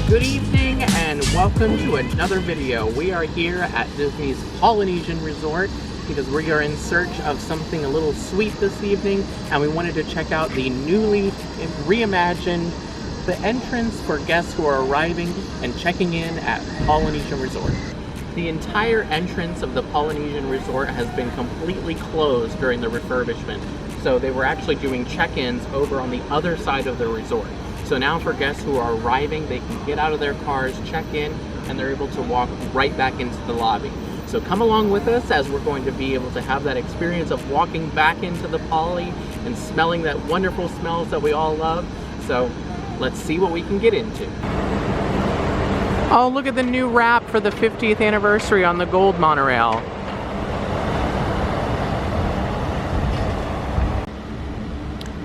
Good evening and welcome to another video. We are here at Disney's Polynesian Resort because we are in search of something a little sweet this evening, and we wanted to check out the newly reimagined entrance for guests who are arriving and checking in at Polynesian Resort. The entire entrance of the Polynesian Resort has been completely closed during the refurbishment, so they were actually doing check-ins over on the other side of the resort. So now for guests who are arriving, they can get out of their cars, check in, and they're able to walk right back into the lobby. So come along with us as we're going to be able to have that experience of walking back into the Poly and smelling that wonderful smells that we all love. So let's see what we can get into. Oh, look at the new wrap for the 50th anniversary on the gold monorail.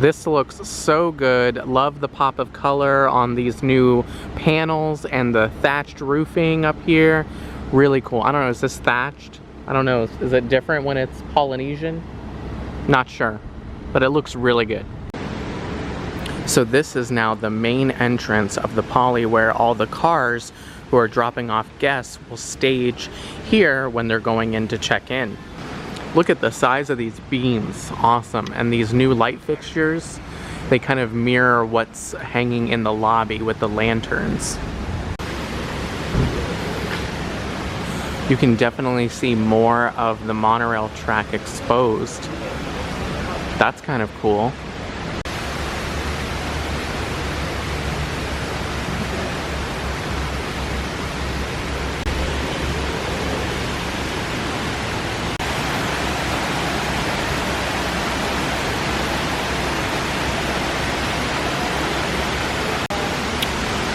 This looks so good. Love the pop of color on these new panels and the thatched roofing up here. Really cool. I don't know, is this thatched? I don't know, is it different when it's Polynesian? Not sure, but it looks really good. So this is now the main entrance of the Poly, where all the cars who are dropping off guests will stage here when they're going in to check in. Look at the size of these beams, awesome. And these new light fixtures, they kind of mirror what's hanging in the lobby with the lanterns. You can definitely see more of the monorail track exposed. That's kind of cool.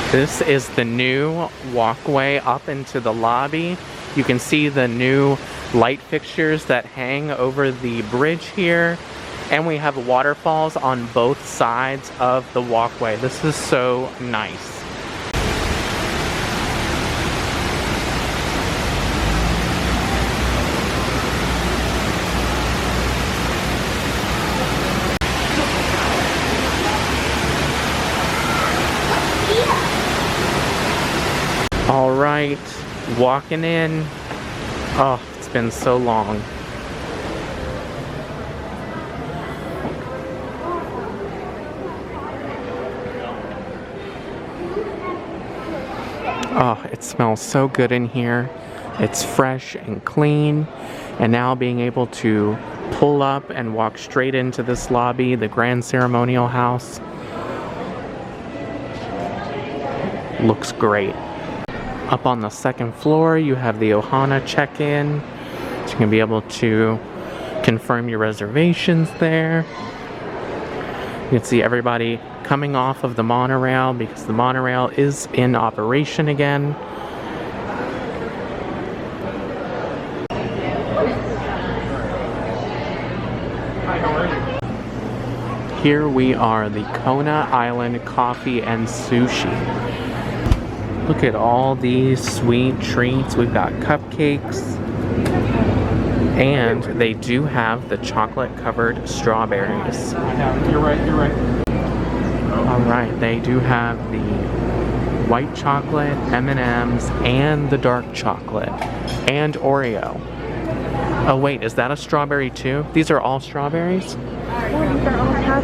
This is the new walkway up into the lobby. You can see the new light fixtures that hang over the bridge here. And we have waterfalls on both sides of the walkway. This is so nice. All right, walking in. Oh, it's been so long. Oh, it smells so good in here. It's fresh and clean. And now being able to pull up and walk straight into this lobby, the Grand Ceremonial House, looks great. Up on the second floor, you have the Ohana check-in. So you can be able to confirm your reservations there. You can see everybody coming off of the monorail because the monorail is in operation again. Here we are, the Kona Island Coffee and Sushi. Look at all these sweet treats. We've got cupcakes, and they do have the chocolate-covered strawberries. You're right. All right, they do have the white chocolate, M&Ms, and the dark chocolate, and Oreo. Oh wait, is that a strawberry too? These are all strawberries?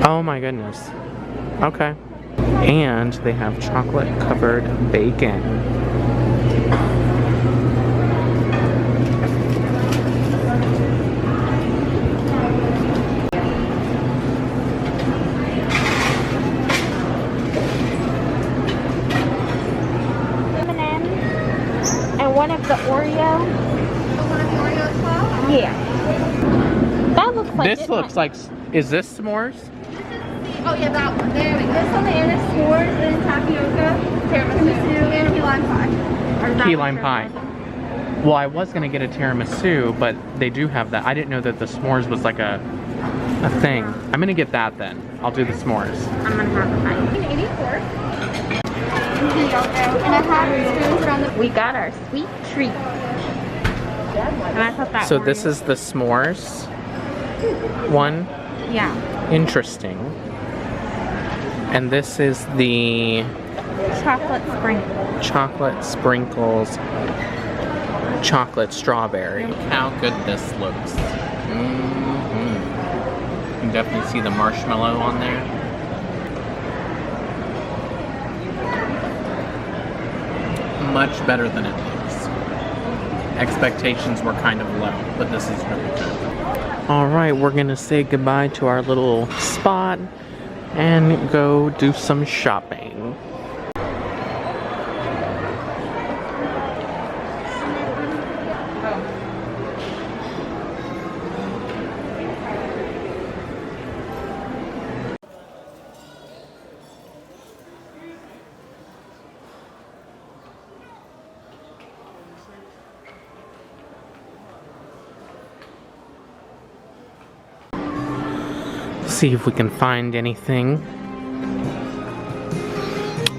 Oh my goodness. Okay. And they have chocolate-covered bacon. M&M and one of the Oreo. One of the Oreo as well? Yeah. That looks like This looks like, is this s'mores? Oh yeah, that one. There we go. This one is s'mores, then tapioca, tiramisu, and key lime pie. Key lime pie. Well, I was gonna get a tiramisu, but they do have that. I didn't know that the s'mores was like a thing. I'm gonna get that then. I'll do the s'mores. I'm gonna have the pie. 84. And I have spoons around the. We got our sweet treat. And I put that. So this is the s'mores one. Yeah. Interesting. And this is the Chocolate sprinkles. Chocolate sprinkles. Chocolate strawberry. Look how good this looks. You can definitely see the marshmallow on there. Much better than it looks. Expectations were kind of low, but this is really good. Alright, we're gonna say goodbye to our little spot and go do some shopping. See if we can find anything.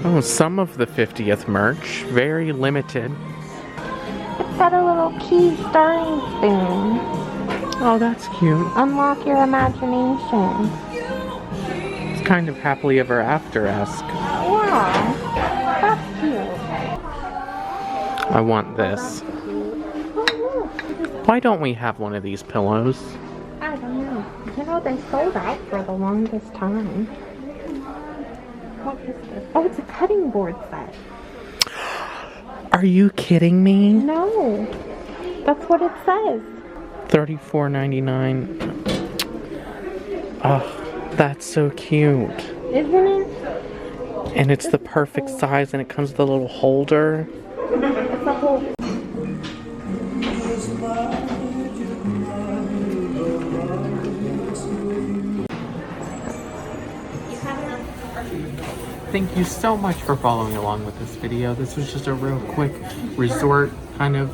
Oh, some of the 50th merch. Very limited. It's got a little key stirring spoon. Oh, that's cute. Unlock your imagination. It's kind of happily ever after-esque. Wow. That's cute. I want this. Why don't we have one of these pillows? I don't know. You know, they sold out for the longest time. What is this? Oh, it's a cutting board set. Are you kidding me? No. That's what it says. $34.99. Oh, that's so cute. Isn't it? And it's the perfect size, and it comes with a little holder. It's a whole... Thank you so much for following along with this video. This was just a real quick resort kind of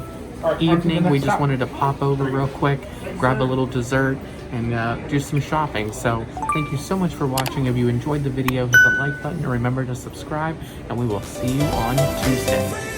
evening. We just wanted to pop over real quick, grab a little dessert, and do some shopping. So thank you so much for watching. If you enjoyed the video, hit the like button and remember to subscribe, and we will see you on Tuesday.